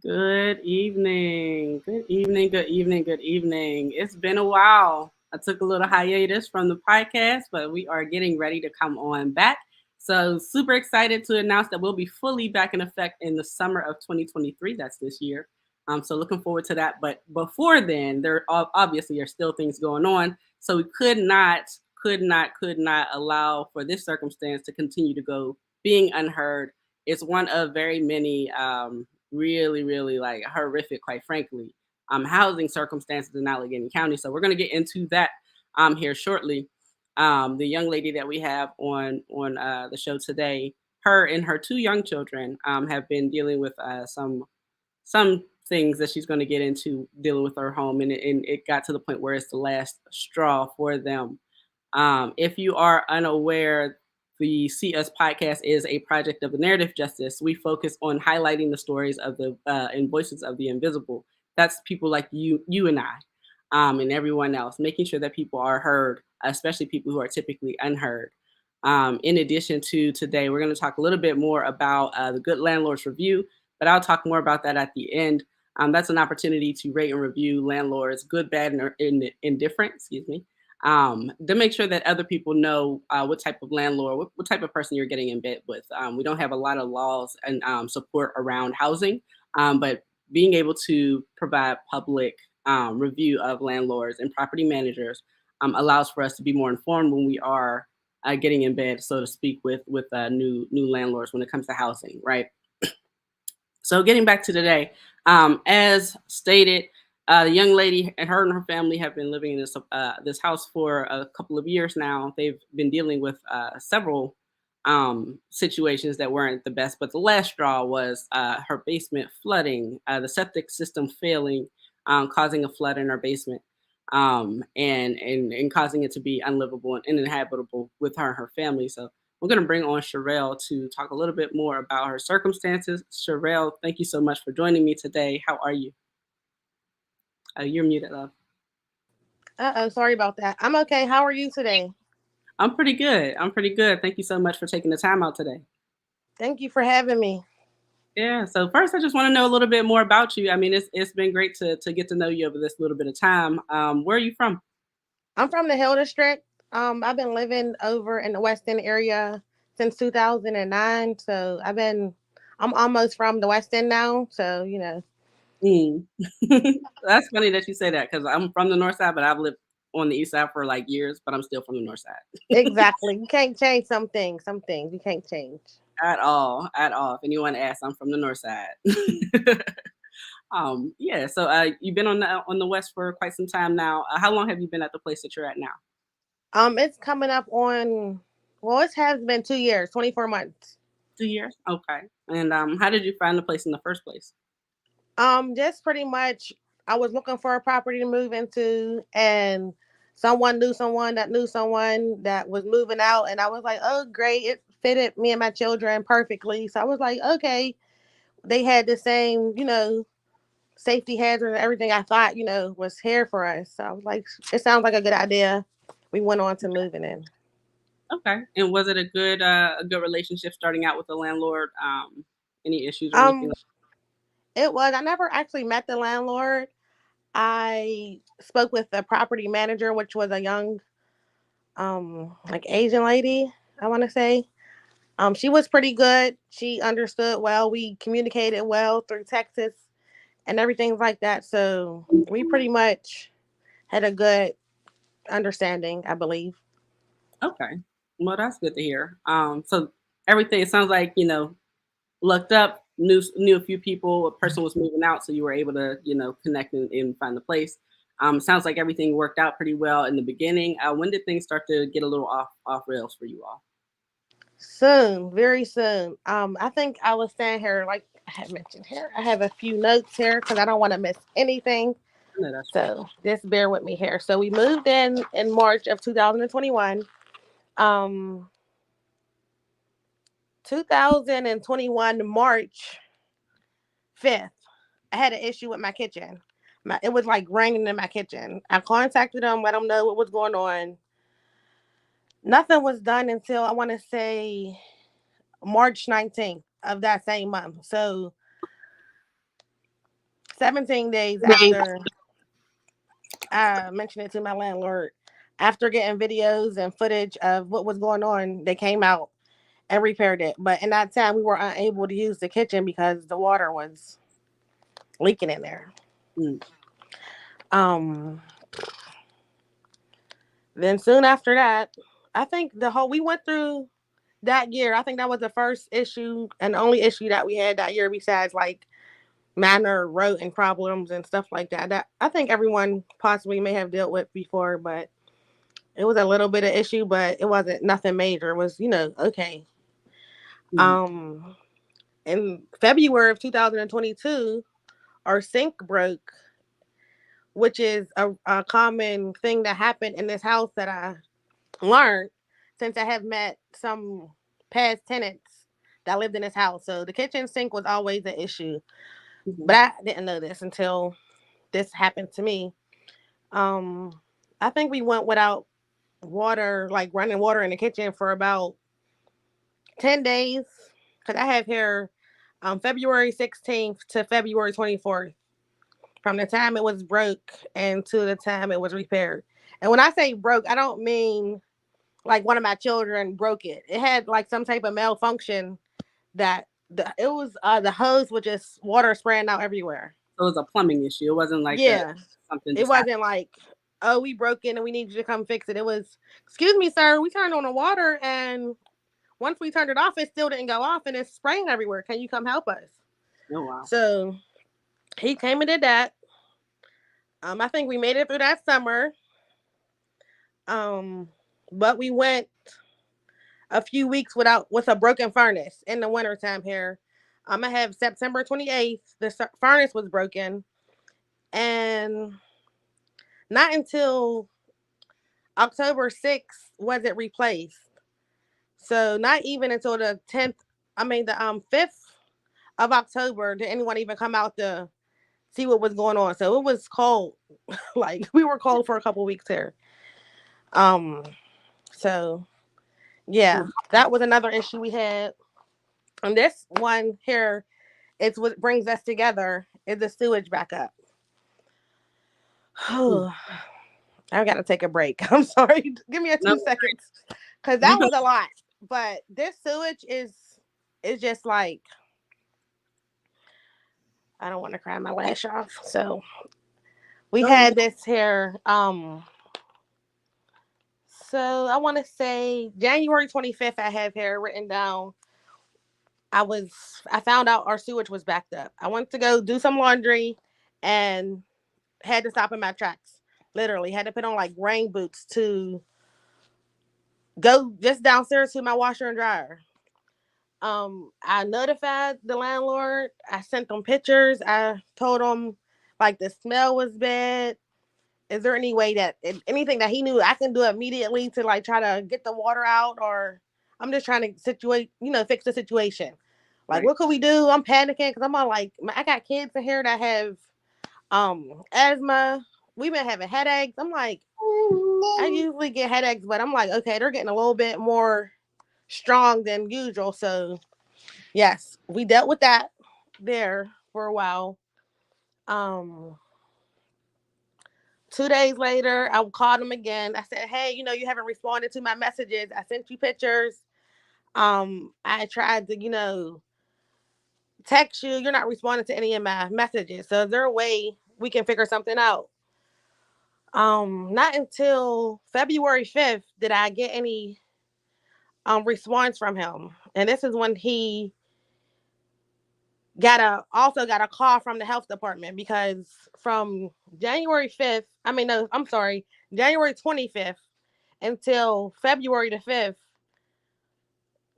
Good evening. Good evening. Good evening. Good evening. It's been a while. I took a little hiatus from the podcast, but we are getting ready to come on back. So, super excited to announce that we'll be fully back in effect in the summer of 2023. That's this year. So, looking forward to that. But before then, there obviously are still things going on. So, we could not allow for this circumstance to continue to go being unheard. It's one of very many really like horrific, quite frankly, housing circumstances in Allegheny County. So we're going to get into that here shortly. The young lady that we have on the show today, her and her two young children have been dealing with some things that she's going to get into dealing with her home, and it got to the point where it's the last straw for them. If you are unaware, the See Us podcast is a project of the narrative justice. We focus on highlighting the stories of the and voices of the invisible. That's people like you and I, and everyone else, making sure that people are heard, especially people who are typically unheard. In addition to today, we're going to talk a little bit more about the Good Landlords Review, but I'll talk more about that at the end. That's an opportunity to rate and review landlords, good, bad, and indifferent, excuse me, to make sure that other people know what type of landlord, what type of person you're getting in bed with. We don't have a lot of laws and support around housing, but being able to provide public review of landlords and property managers allows for us to be more informed when we are getting in bed, so to speak, with new landlords when it comes to housing, right? So getting back to today, as stated, the young lady and her family have been living in this house for a couple of years now. They've been dealing with several situations that weren't the best, but the last straw was her basement flooding, the septic system failing, causing a flood in her basement, and causing it to be unlivable and uninhabitable with her and her family. So we're going to bring on Cherrell to talk a little bit more about her circumstances. Cherrell, thank you so much for joining me today. How are you? You're muted, love. Sorry about that. I'm okay. How are you today? I'm pretty good. I'm pretty good. Thank you so much for taking the time out today. Thank you for having me. Yeah. So first, I just want to know a little bit more about you. I mean, it's been great to get to know you over this little bit of time. Where are you from? I'm from the Hill District. I've been living over in the West End area since 2009. I'm almost from the West End now. So, Mm. That's funny that you say that because I'm from the North Side, but I've lived on the East Side for like years, but I'm still from the North Side. exactly. You can't change some things. Some things you can't change. At all, at all. If anyone asks, I'm from the North Side. Yeah. So you've been on the West for quite some time now. How long have you been at the place that you're at now? It's coming up on, well, it has been 2 years, 24 months. 2 years. Okay. And how did you find the place in the first place? Just pretty much, I was looking for a property to move into, and someone knew someone that was moving out, and I was like, oh, great, it fitted me and my children perfectly. So I was like, okay, they had the same, safety hazards and everything I thought, was here for us. So I was like, it sounds like a good idea. We went on to moving in. Okay. And was it a good relationship starting out with the landlord? Any issues or anything? Um, it was. I never actually met the landlord. I spoke with the property manager, which was a young, like Asian lady. I want to say. She was pretty good. She understood well. We communicated well through Texas and everything like that. So we pretty much had a good understanding, I believe. Okay. Well, that's good to hear. So everything, it sounds like, looked up, knew a few people, a person was moving out, so you were able to, connect and find the place. Sounds like everything worked out pretty well in the beginning. When did things start to get a little off rails for you all? Soon, very soon. I think I was saying here, like I had mentioned here, I have a few notes here because I don't want to miss anything. No, that's fine. So just bear with me here. So we moved in March of 2021. 2021 March 5th, I had an issue with my kitchen. It was like raining in my kitchen. I contacted them, let them know what was going on. Nothing was done until I want to say March 19th of that same month. So 17 days after I mentioned it to my landlord, after getting videos and footage of what was going on, they came out and repaired it. But in that time, we were unable to use the kitchen because the water was leaking in there. Mm, Um, then soon after that, I think we went through that year. I think that was the first issue and the only issue that we had that year, besides like minor rodent problems and stuff like that. That I think everyone possibly may have dealt with before, but it was a little bit of issue, but it wasn't nothing major. It was, okay. mm, Um, in February of 2022, our sink broke, which is a common thing that happened in this house that I learned since I have met some past tenants that lived in this house. So the kitchen sink was always an issue, mhm, but I didn't know this until this happened to me. Um, I think we went without water, like running water in the kitchen for about 10 days. Because I have here February 16th to February 24th, from the time it was broke and to the time it was repaired. And when I say broke, I don't mean like one of my children broke it. It had like some type of malfunction that the hose was just water spraying out everywhere. so it was a plumbing issue. It wasn't like a Yeah. something It just happened. wasn't like, oh, we broke in and we need you to come fix it. It was, excuse me, sir, we turned on the water and once we turned it off, it still didn't go off and it's spraying everywhere. Can you come help us? Oh wow. So he came and did that. I think we made it through that summer. Um, but we went a few weeks with a broken furnace in the wintertime here. I have September 28th, the furnace was broken, and not until October 6th was it replaced. So not even until the 10th, I mean the 5th of October did anyone even come out to see what was going on. So it was cold. Like we were cold for a couple weeks here. Um so yeah, Mm, that was another issue we had. And this one here, it's what brings us together is the sewage backup. mm. I gotta take a break. I'm sorry. Give me a No, 2 seconds. Cause you that go. was a lot. But this sewage is just like, I don't want to cry my lash off. So we Go. had this here. So I want to say January 25th. I have here written down. I found out our sewage was backed up. I went to go do some laundry, and had to stop in my tracks. Literally had to put on like rain boots to go just downstairs to my washer and dryer. I notified the landlord. I sent them pictures. I told him like the smell was bad. Is there any way that anything that he knew I can do immediately to like try to get the water out, or I'm just trying to fix the situation. Like, Right. what could we do? I'm panicking because I'm all like, I got kids in here that have asthma. We've been having headaches. I'm like, I usually get headaches, but I'm like, okay, they're getting a little bit more strong than usual. So yes, we dealt with that there for a while. Um, 2 days later, I called him again. I said, hey, you haven't responded to my messages. I sent you pictures. I tried to, text you. You're not responding to any of my messages. So is there a way we can figure something out? Not until February 5th did I get any response from him. And this is when he got a call from the health department, because from January 5th, I mean no, I'm sorry, January 25th until February the 5th,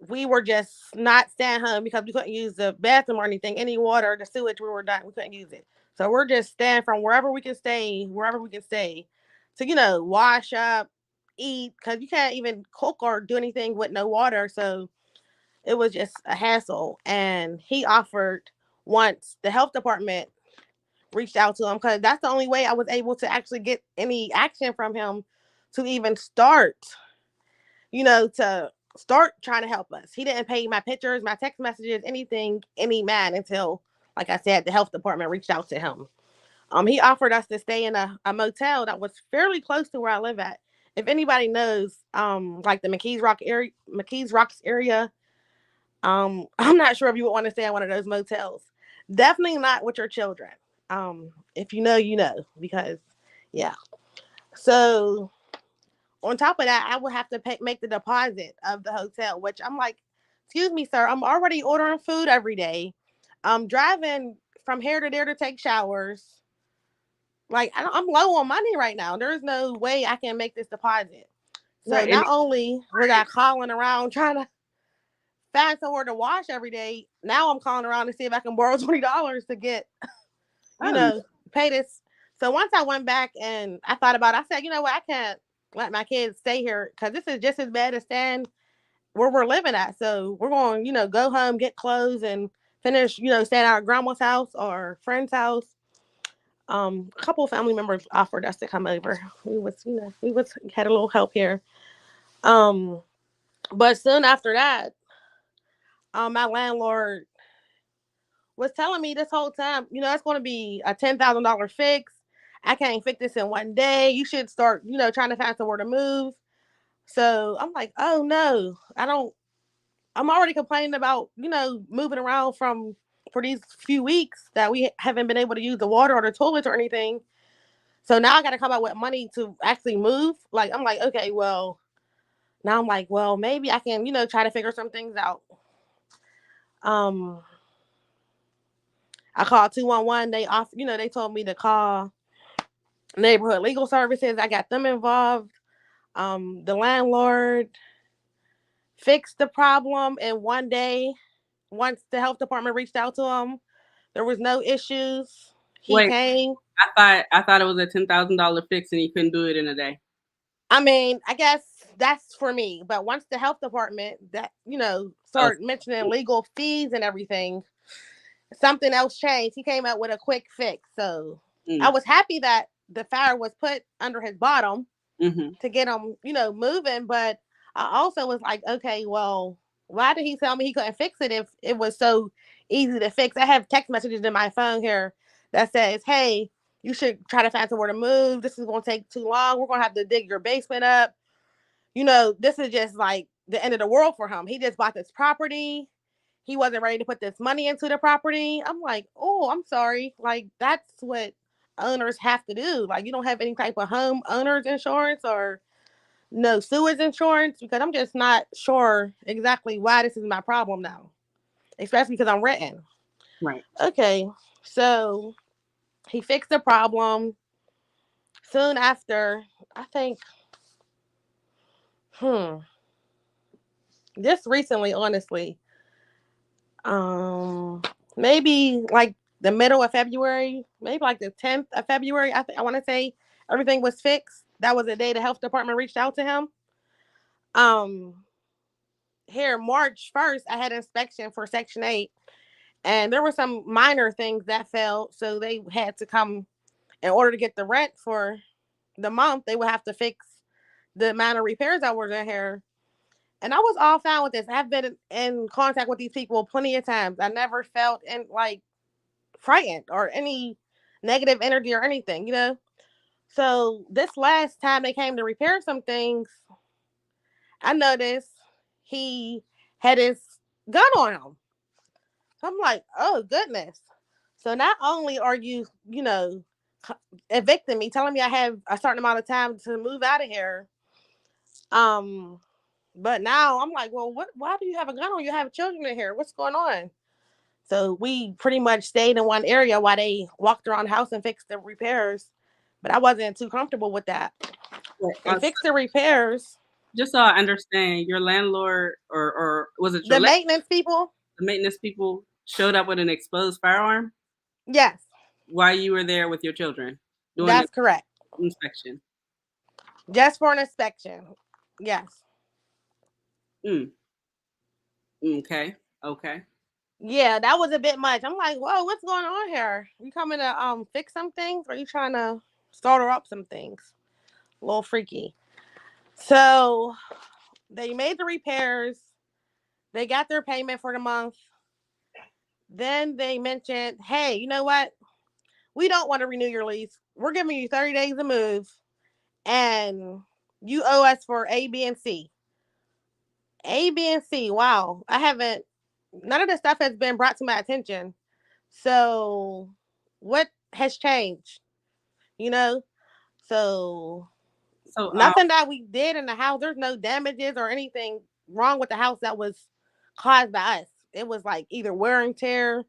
we were just not staying home because we couldn't use the bathroom or anything, any water, the sewage, we were done. We couldn't use it. So we're just staying from wherever we can stay, to, wash up, eat, because you can't even cook or do anything with no water. So it was just a hassle. And he offered, once the health department reached out to him, because that's the only way I was able to actually get any action from him to even to start trying to help us. He didn't pay my pictures, my text messages, anything, any man, until, like I said, the health department reached out to him. He offered us to stay in a motel that was fairly close to where I live at. If anybody knows, like the McKees Rocks area, I'm not sure if you would want to stay in one of those motels. Definitely not with your children. If you know, you know, because yeah. So on top of that, I would have to make the deposit of the hotel, which I'm like, excuse me, sir, I'm already ordering food every day. I'm driving from here to there to take showers. Like, I'm low on money right now. There's no way I can make this deposit. So Right. And not only was I calling around trying to find somewhere to wash every day, now I'm calling around to see if I can borrow $20 to get, you oh, know, pay this. So once I went back and I thought about it, I said, you know what, I can't let my kids stay here, because this is just as bad as staying where we're living at. So we're going, go home, get clothes, and finish, staying at our grandma's house or friend's house. A couple of family members offered us to come over. We had a little help here. Um, but soon after that, my landlord was telling me this whole time, it's going to be a $10,000 fix. I can't fix this in one day. You should start, trying to find somewhere to move. So I'm like, oh no, I don't. I'm already complaining about, moving around for these few weeks that we haven't been able to use the water or the toilets or anything. So now I got to come up with money to actually move. Like, I'm like, okay, well, now I'm like, well, maybe I can, try to figure some things out. Um, I called 211. They told me to call neighborhood legal services. I got them involved. The landlord fixed the problem in one day. Once the health department reached out to him, there was no issues. He wait. came. I thought it was a $10,000 fix, and you couldn't do it in a day. I mean, I guess that's for me. But once the health department Oh, started mentioning legal fees and everything, something else changed. He came out with a quick fix. So I mm, was happy that the fire was put under his bottom mm-hmm. to get him, moving. But I also was like, okay, well, why did he tell me he couldn't fix it if it was so easy to fix? I have text messages in my phone here that says, hey, you should try to find somewhere to move. This is going to take too long. We're going to have to dig your basement up. This is just like the end of the world for him. He just bought this property. He wasn't ready to put this money into the property. I'm like, oh, I'm sorry. Like, that's what owners have to do. Like, you don't have any type of home owners insurance or no sewage insurance, because I'm just not sure exactly why this is my problem now, especially because I'm renting. Right. Okay, so he fixed the problem. Soon after, I think, hmm, just recently, honestly, um, maybe like the middle of February, maybe like the 10th of February, I want to say everything was fixed. That was the day the health department reached out to him. Um, Here, March 1st, I had inspection for Section 8. And there were some minor things that failed, so they had to come in order to get the rent for the month. They would have to fix the minor repairs that were in here. And I was all fine with this. I've been in contact with these people plenty of times. I never felt like frightened or any negative energy or anything. So this last time they came to repair some things, I noticed he had his gun on him. So I'm like, oh goodness. So not only are you, evicting me, telling me I have a certain amount of time to move out of here, um, but now I'm like, well, what? Why do you have a gun on? You have children in here. What's going on? So we pretty much stayed in one area while they walked around the house and fixed the repairs. But I wasn't too comfortable with that. Well, They fixed the repairs. just so I understand, your landlord or was it your The maintenance people, the maintenance people showed up with an exposed firearm yes, while you were there with your children doing the that's correct. inspection. Just for an inspection. Yes. Mm, okay. Okay. Yeah, that was a bit much. I'm like, whoa, what's going on here? You coming to fix some things, or you trying to solder up some things? A little freaky. So they made the repairs. They got their payment for the month. Then they mentioned, hey, you know what? We don't want to renew your lease. We're giving you 30 days to move, and you owe us for A, B, and C. A, B, and C. Wow. I haven't, none of this stuff has been brought to my attention. So, what has changed? You know? So, So nothing that we did in the house, there's no damages or anything wrong with the house that was caused by us. It was like either wear and tear.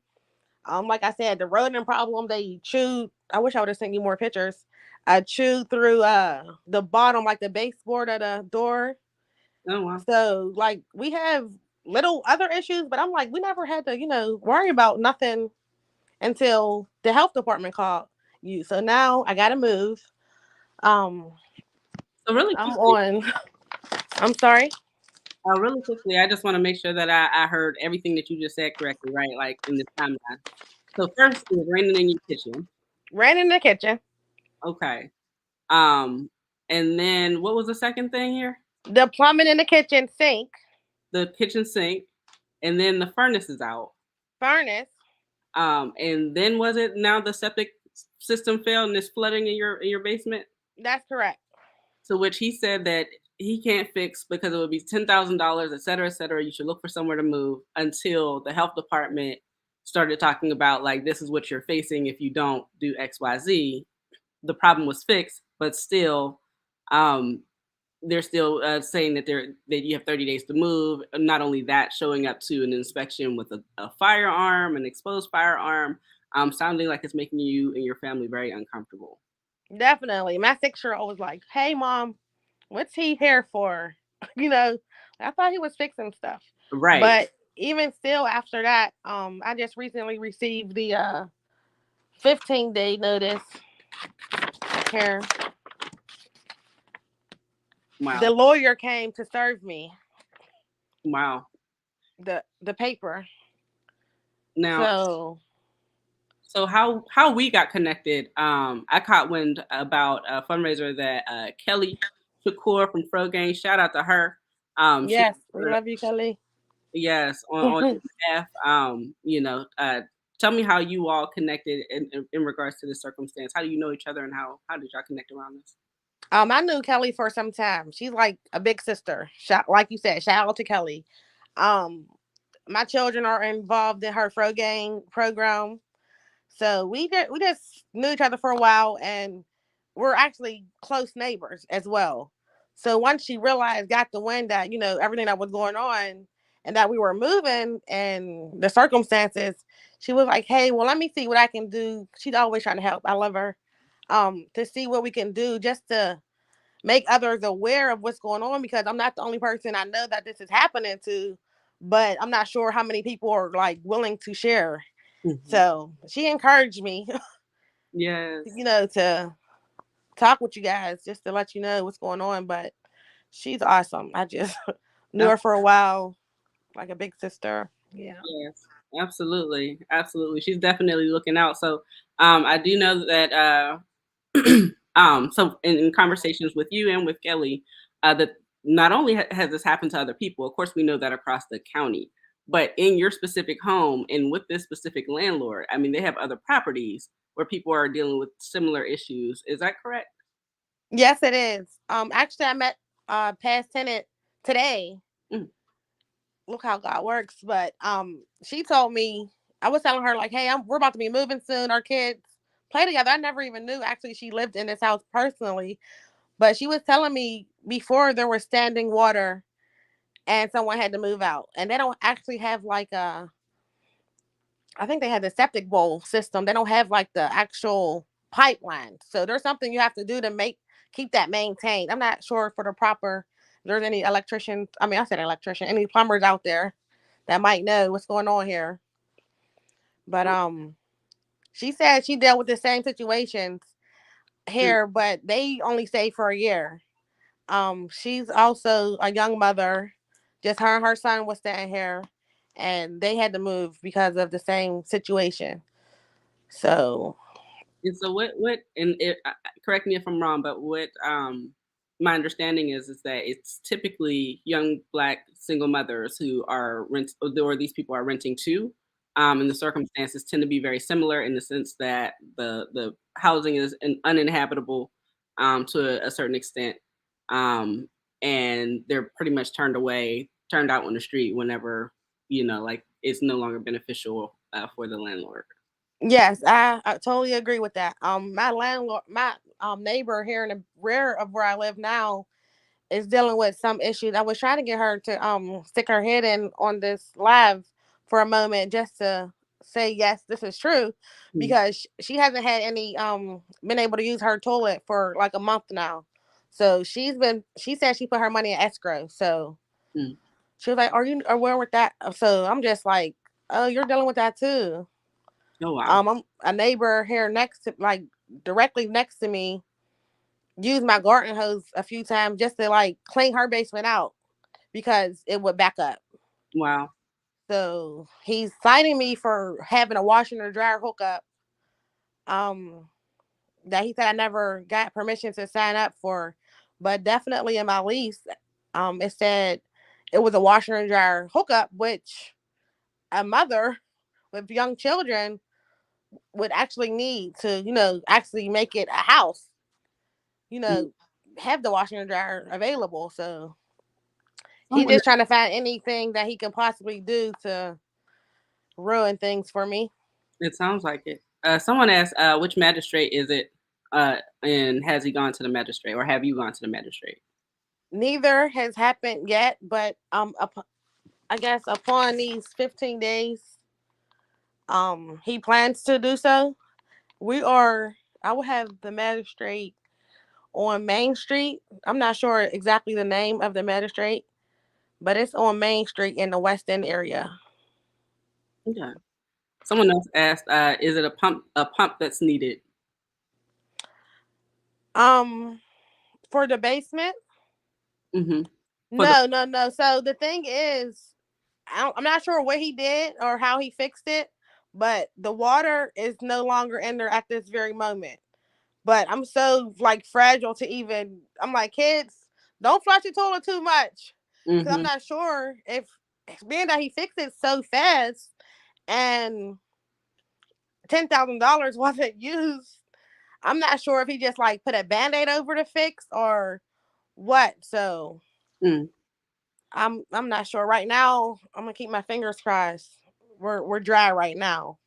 Like I said, the rodent problem, they chewed. I wish I would have sent you more pictures. I chewed through the bottom, like the baseboard of the door. oh wow. So like we have little other issues, but I'm like, we never had to, worry about nothing until the health department called you. So now I gotta move. Um, So really I'm quickly, on. I'm sorry. really quickly, I just want to make sure that I heard everything that you just said correctly, right? Like in this timeline. So first, it was raining in your kitchen. Ran in the kitchen. Okay. Um, and then what was the second thing here? The plumbing in the kitchen sink. The kitchen sink, and then the furnace is out. Furnace. And then was it now the septic system failed and it's flooding in your basement? That's correct. To which he said that he can't fix because it would be $10,000, et cetera, et cetera. You should look for somewhere to move until the health department started talking about like this is what you're facing if you don't do X, Y, Z. The problem was fixed, but still, um, they're still saying that that you have 30 days to move. Not only that, showing up to an inspection with a firearm, an exposed firearm, sounding like it's making you and your family very uncomfortable. Definitely. My 6-year-old was like, hey, mom, what's he here for? you know, I thought he was fixing stuff. Right. But even still after that, I just recently received the 15-day notice here. The Wow. lawyer came to serve me Wow. the paper. Now, So so how we got connected? I caught wind about a fundraiser that Kelly Shakur from Fro Gang. Shout out to her. She yes, we love you, Kelly. yes on your behalf. Tell me how you all connected in regards to this circumstance. How do you know each other, and how did y'all connect around this? I knew Kelly for some time. She's like a big sister. Like you said, shout out to Kelly. Um, my children are involved in her Fro Gang program. So we just knew each other for a while, and we're actually close neighbors as well. So once she realized, got the wind that everything that was going on, and that we were moving, and the circumstances, she was like, "Hey, well, let me see what I can do." She's always trying to help. I love her. To see what we can do just to make others aware of what's going on, because I'm not the only person I know that this is happening to, but I'm not sure how many people are like willing to share. Mhm. So she encouraged me, Yes. to talk with you guys just to let you know what's going on. But she's awesome. I just knew Ab- her for a while, like a big sister. Yeah. Yes. Absolutely. Absolutely. She's definitely looking out. So I do know that so in conversations with you and with Kelly, that not only has this happened to other people, of course, we know that across the county, but in your specific home and with this specific landlord, I mean, they have other properties where people are dealing with similar issues. Is that correct? Yes, it is. Actually, I met past tenant today. Mm. look how God works. But she told me, I was telling her like, hey, we're about to be moving soon. Our kids play together. I never even knew actually she lived in this house personally, but she was telling me before there was standing water and someone had to move out, and they don't actually have like a. I think they had the septic bowl system. They don't have like the actual pipeline. So there's something you have to do to keep that maintained. I'm not sure for the proper. If there's any electrician. I mean, I said electrician. Any plumbers out there that might know what's going on here? But she said she dealt with the same situations Mm. here, but they only stayed for a year. She's also a young mother. Just her and her son was staying here, and they had to move because of the same situation. So And so what and correct me if I'm wrong, but what my understanding is that it's typically young black single mothers who are or these people are renting too. And the circumstances tend to be very similar in the sense that the housing is uninhabitable to a certain extent. Um, and they're pretty much turned out on the street whenever, like it's no longer beneficial for the landlord. yes, I totally agree with that. My landlord, my neighbor here in the rear of where I live now is dealing with some issues. I was trying to get her to stick her head in on this live for a moment just to say yes, this is true, Mm, because she hasn't had any been able to use her toilet for like a month now. So she said she put her money in escrow. So mm. she was like, "Are you aware with that?" So I'm just like, "Oh, you're dealing with that too." Oh wow. I'm a neighbor here next to, like, directly next to me, used my garden hose a few times just to like clean her basement out because it would back up. Wow. So he's citing me for having a washer and dryer hookup. Um, that he said I never got permission to sign up for, but definitely in my lease, it said it was a washer and dryer hookup, which a mother with young children would actually need to, actually make it a house, you Mm. know, have the washer and dryer available. So he's Someone just trying to find anything that he can possibly do to ruin things for me. It sounds like it. Someone asked, which magistrate is it? And has he gone to the magistrate, or have you gone to the magistrate? Neither has happened yet, but I guess upon these 15 days, he plans to do so. We are. I will have the magistrate on Main Street. I'm not sure exactly the name of the magistrate, but it's on Main Street in the West End area. Okay. Someone else asked, is it a pump that's needed? Um, for the basement, Hmm. For the no, no, no. So the thing is, I'm not sure what he did or how he fixed it, but the water is no longer in there at this very moment. But I'm so like fragile to even. I'm like, kids, don't flush your toilet too much, because I'm hmm not sure if, being that he fixed it so fast and $10,000 wasn't used. I'm not sure if he just like put a band-aid over the fix or what. So mm, I'm not sure right now. I'm gonna keep my fingers crossed. We're dry right now.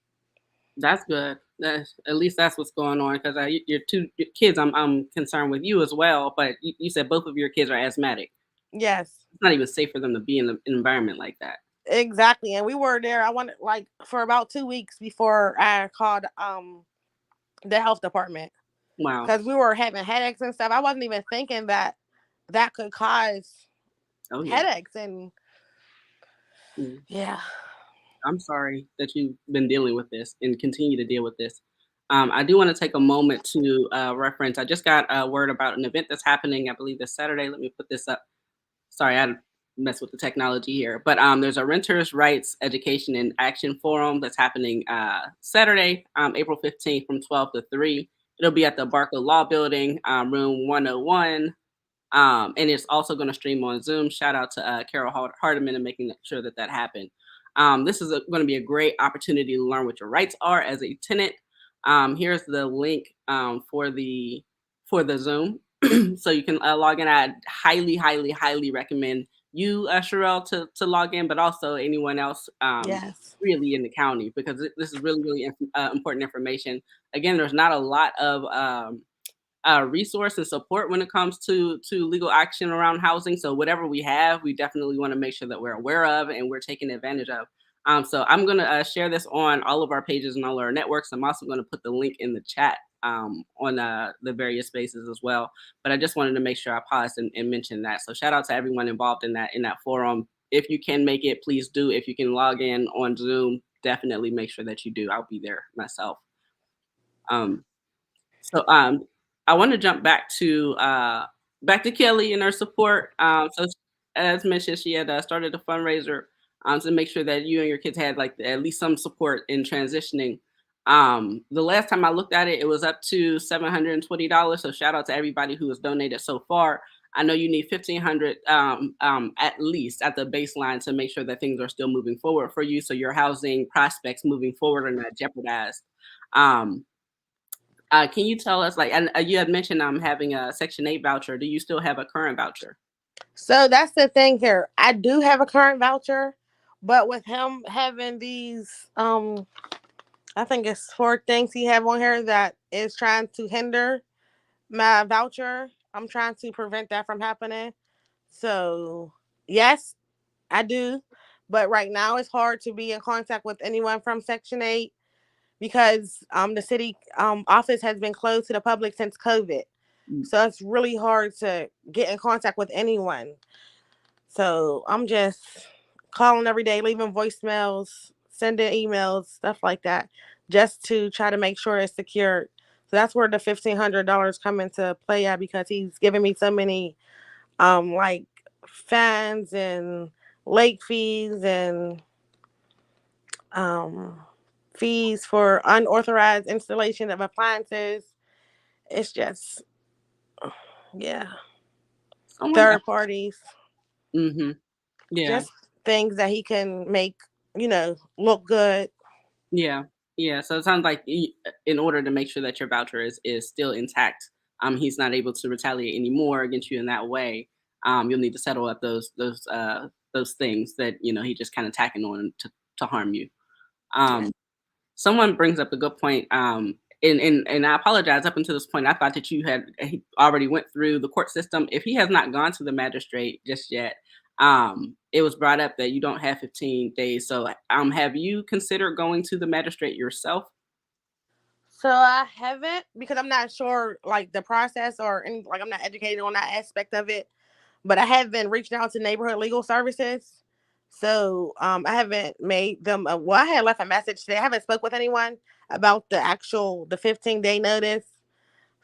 that's good. That's at least that's what's going on because your your kids. I'm concerned with you as well. But you said both of your kids are asthmatic. Yes, It's not even safe for them to be in an environment like that. exactly. And we were there. I wanted like for about 2 weeks before I called the health department Wow. because we were having headaches and stuff. I wasn't even thinking that that could cause Oh yeah. headaches and Mm. yeah. I'm sorry that you've been dealing with this and continue to deal with this. I do want to take a moment to reference. I just got a word about an event that's happening, I believe, this Saturday. Let me put this up. Sorry, I mess with the technology here. But there's a Renters' Rights Education and Action Forum that's happening Saturday, April 15th from 12 to 3. It'll be at the Barker Law Building, room 101. And it's also going to stream on Zoom. Shout out to Carol Hardiman and making sure that that happened. This is going to be a great opportunity to learn what your rights are as a tenant. Here's the link for the Zoom, so you can log in. I highly, highly, highly recommend you, Cherrell, to log in, but also anyone else Yes. really in the county, because this is really, really important information. Again, there's not a lot of resource and support when it comes to legal action around housing. So whatever we have, we definitely want to make sure that we're aware of and we're taking advantage of. So I'm gonna share this on all of our pages and all our networks. I'm also gonna put the link in the chat on the various spaces as well. But I just wanted to make sure I paused and mentioned that. So shout out to everyone involved in that forum. If you can make it, please do. If you can log in on Zoom, definitely make sure that you do. I'll be there myself. Um, so I want to jump back to Kelly and her support. As mentioned, she had started a fundraiser to make sure that you and your kids had like at least some support in transitioning. The last time I looked at it, it was up to $720. So shout out to everybody who has donated so far. I know you need 1,500 at least at the baseline to make sure that things are still moving forward for you, so your housing prospects moving forward are not jeopardized. Um, can you tell us, like, and you had mentioned having a Section 8 voucher. Do you still have a current voucher? So that's the thing here. I do have a current voucher, but with him having these, I think it's four things he have on here that is trying to hinder my voucher. I'm trying to prevent that from happening. So yes, I do. But right now it's hard to be in contact with anyone from Section 8 because the city office has been closed to the public since COVID. Mm. So it's really hard to get in contact with anyone. So I'm just calling every day, leaving voicemails, sending emails, stuff like that, just to try to make sure it's secured. So that's where the $1,500 come into play at, because he's giving me so many like fines and late fees and um fees for unauthorized installation of appliances. It's just, yeah, Someone third parties, mhm. Yeah. just things that he can make, look good. Yeah. Yeah, so it sounds like in order to make sure that your voucher is still intact, he's not able to retaliate anymore against you in that way. You'll need to settle up those things that, he just kind of tacking on to harm you. Yes. Um, Someone brings up a good point. And I apologize. Up until this point, I thought that you had he already went through the court system. If he has not gone to the magistrate just yet, it was brought up that you don't have 15 days. So, have you considered going to the magistrate yourself? So I haven't, because I'm not sure like the process or any, like I'm not educated on that aspect of it. But I have been reaching out to neighborhood legal services. So I haven't made them. Well, I had left a message today. I haven't spoke with anyone about the 15-day notice.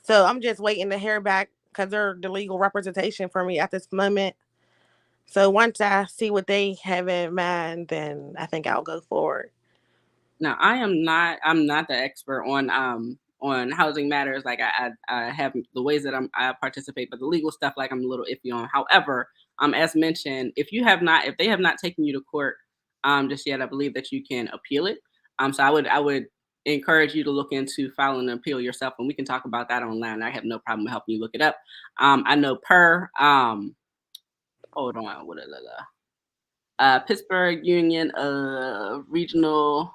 So I'm just waiting to hear back because they're the legal representation for me at this moment. So once I see what they have in mind, then I think I'll go forward. Now, I'm not the expert on housing matters. Like I have the ways that I participate, but the legal stuff, like, I'm a little iffy on. However, as mentioned, if they have not taken you to court just yet, I believe that you can appeal it. So I would encourage you to look into filing an appeal yourself, and we can talk about that online. I have no problem helping you look it up. I know per hold on, Pittsburgh Union Regional.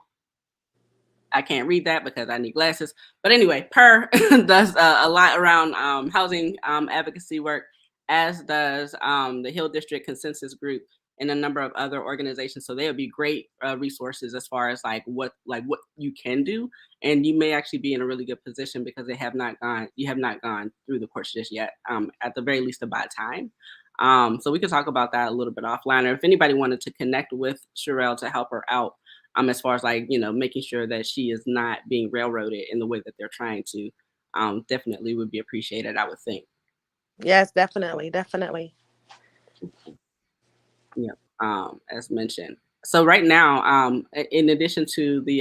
I can't read that because I need glasses. But anyway, Per does a lot around housing advocacy work, as does the Hill District Consensus Group and a number of other organizations. So they would be great resources as far as like what you can do, and you may actually be in a really good position because you have not gone through the course just yet. At the very least, about time. So we could talk about that a little bit offline, or if anybody wanted to connect with Cherrell to help her out as far as, like, making sure that she is not being railroaded in the way that they're trying to, definitely would be appreciated, I would think. Yes, definitely, definitely. Yeah. As mentioned. So right now, in addition to the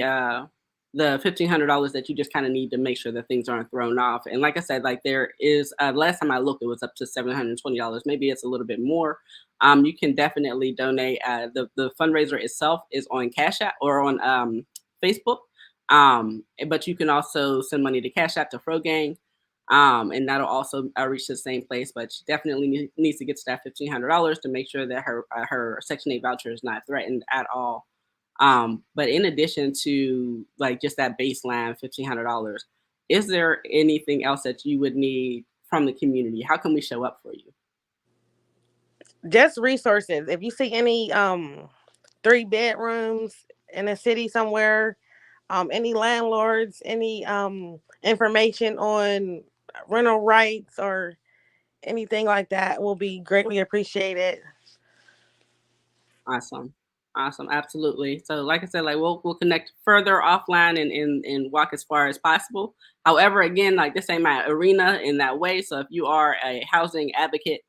$1,500 that you just kind of need to make sure that things aren't thrown off, and like I said, like, there is last time I looked, it was up to $720. Maybe it's a little bit more. You can definitely donate. The fundraiser itself is on Cash App or on Facebook. But you can also send money to Cash App to Fro Gang. And that'll also reach the same place. But she definitely needs to get to that $1,500 to make sure that her Section 8 voucher is not threatened at all. But in addition to like just that baseline $1,500, is there anything else that you would need from the community? How can we show up for you? Just resources. If you see any 3 bedrooms in a city somewhere, any landlords, any information on rental rights or anything like that will be greatly appreciated. Awesome. Awesome. Absolutely. So like I said, like we'll connect further offline and walk as far as possible. However, again, like this ain't my arena in that way. So if you are a housing advocate,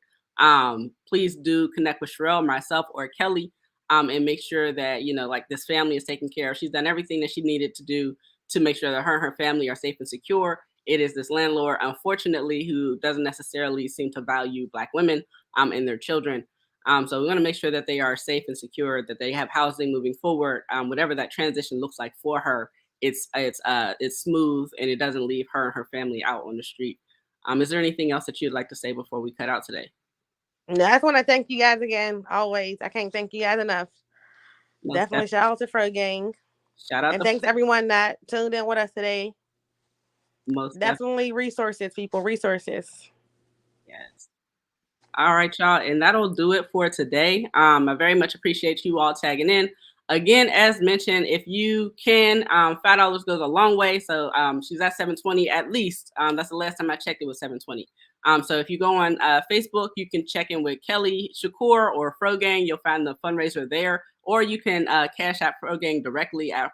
please do connect with Cherrell, myself, or Kelly, and make sure that, like this family is taken care of. She's done everything that she needed to do to make sure that her and her family are safe and secure. It is this landlord, unfortunately, who doesn't necessarily seem to value Black women and their children. So we want to make sure that they are safe and secure, that they have housing moving forward. Whatever that transition looks like for her, it's smooth and it doesn't leave her and her family out on the street. Is there anything else that you'd like to say before we cut out today? And I just want to thank you guys again. Always, I can't thank you guys enough. Most Definitely definitely. shout out to Fro Gang, Shout out and to thanks everyone that tuned in with us today. most definitely. Definitely resources, people, resources. Yes. All right, y'all. And that'll do it for today. I very much appreciate you all tagging in. Again, as mentioned, if you can, $5 goes a long way. So she's at 720 at least. That's the last time I checked, it was 720. So if you go on Facebook, you can check in with Kelly Shakur or Frogang. You'll find the fundraiser there. Or you can cash out Frogang directly at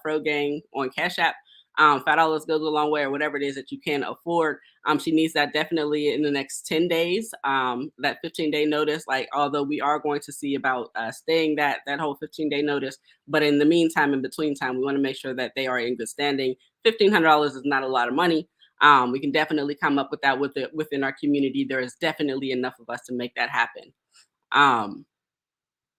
Frogang on Cash App. $5 goes a long way, or whatever it is that you can afford. She needs that definitely in the next 10 days. That 15-day notice, like although we are going to see about staying that whole 15-day notice, but in the meantime, in between time, we want to make sure that they are in good standing. $1,500 is not a lot of money. We can definitely come up with that within our community. There is definitely enough of us to make that happen.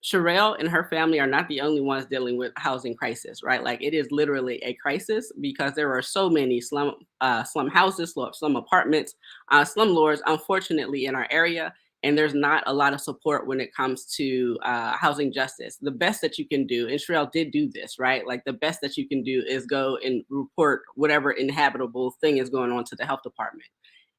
Cherrell and her family are not the only ones dealing with housing crisis, right? Like it is literally a crisis because there are so many slum houses, slum apartments, slumlords, unfortunately, in our area, and there's not a lot of support when it comes to housing justice. The best that you can do, and Cherrell did do this, right? Like the best that you can do is go and report whatever inhabitable thing is going on to the health department.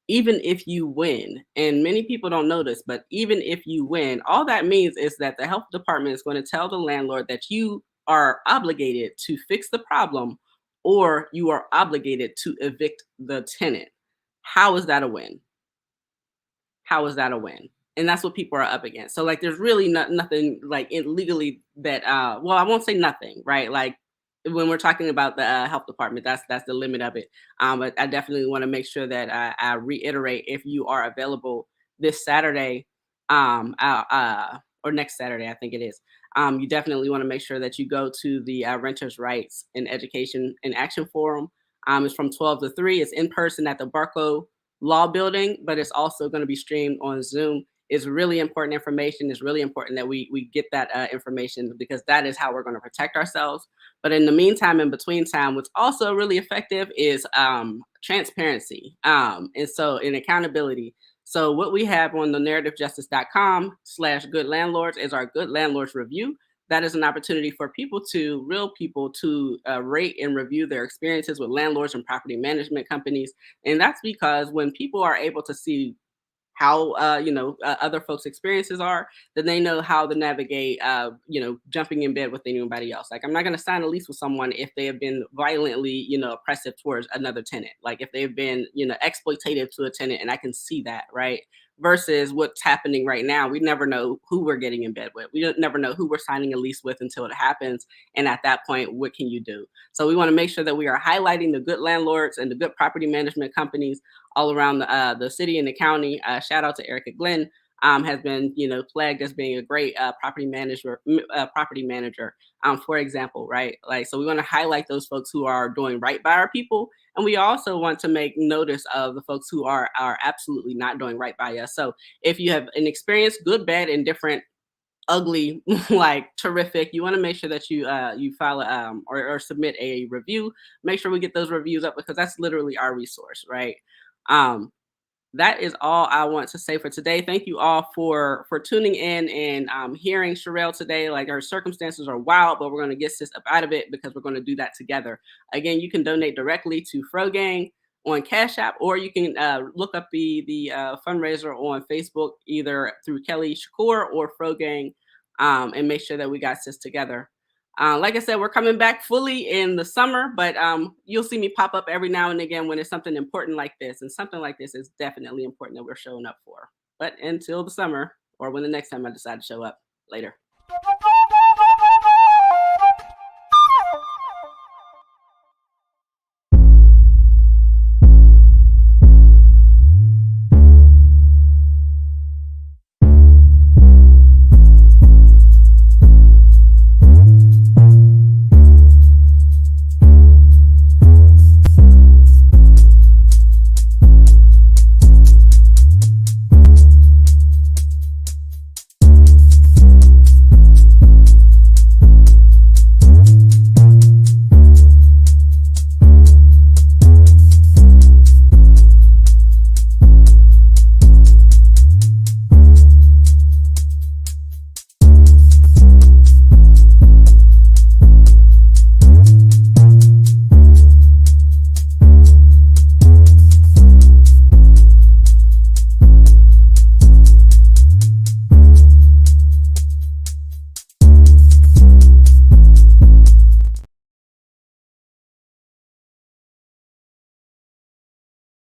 Even if you win, and many people don't know this, but even if you win, all that means is that the health department is going to tell the landlord that you are obligated to fix the problem or you are obligated to evict the tenant. How is that a win? How is that a win? And that's what people are up against. So like there's really nothing like legally that well, I won't say nothing, right? Like when we're talking about the health department, that's the limit of it. But I definitely want to make sure that I reiterate, if you are available this Saturday, or next Saturday, I think it is. You definitely want to make sure that you go to the Renters' Rights and Education and Action Forum. It's from 12 to 3. It's in person at the Barco Law Building, but it's also going to be streamed on Zoom. It's really important information. It's really important that we get that information, because that is how we're going to protect ourselves. But in the meantime, in between time, what's also really effective is transparency, and so in accountability. So what we have on the narrativejustice.com/good landlords is our good landlords review. That is an opportunity for real people to rate and review their experiences with landlords and property management companies. And that's because when people are able to see how other folks' experiences are, then they know how to navigate jumping in bed with anybody else. Like I'm not going to sign a lease with someone if they have been violently oppressive towards another tenant, like if they've been exploitative to a tenant, and I can see that, right? Versus what's happening right now, we never know who we're getting in bed with. We don't never know who we're signing a lease with until it happens, and at that point, what can you do? So we want to make sure that we are highlighting the good landlords and the good property management companies all around the city and the county. Shout out to Erica Glenn, has been flagged as being a great property manager, for example, right? Like so, we want to highlight those folks who are doing right by our people, and we also want to make notice of the folks who are absolutely not doing right by us. So if you have an experience, good, bad, indifferent, ugly, like terrific, you want to make sure that you file or submit a review. Make sure we get those reviews up, because that's literally our resource, right? Um, that is all I want to say for today. Thank you all for tuning in and hearing Cherrell today. Like, her circumstances are wild, but we're going to get sis up out of it because we're going to do that together. Again, you can donate directly to Frogang on Cash App, or you can look up the fundraiser on Facebook, either through Kelly Shakur or Frogang, and make sure that we got sis together. Like I said, we're coming back fully in the summer, but you'll see me pop up every now and again when it's something important like this. And something like this is definitely important that we're showing up for. But until the summer, or when the next time I decide to show up, later.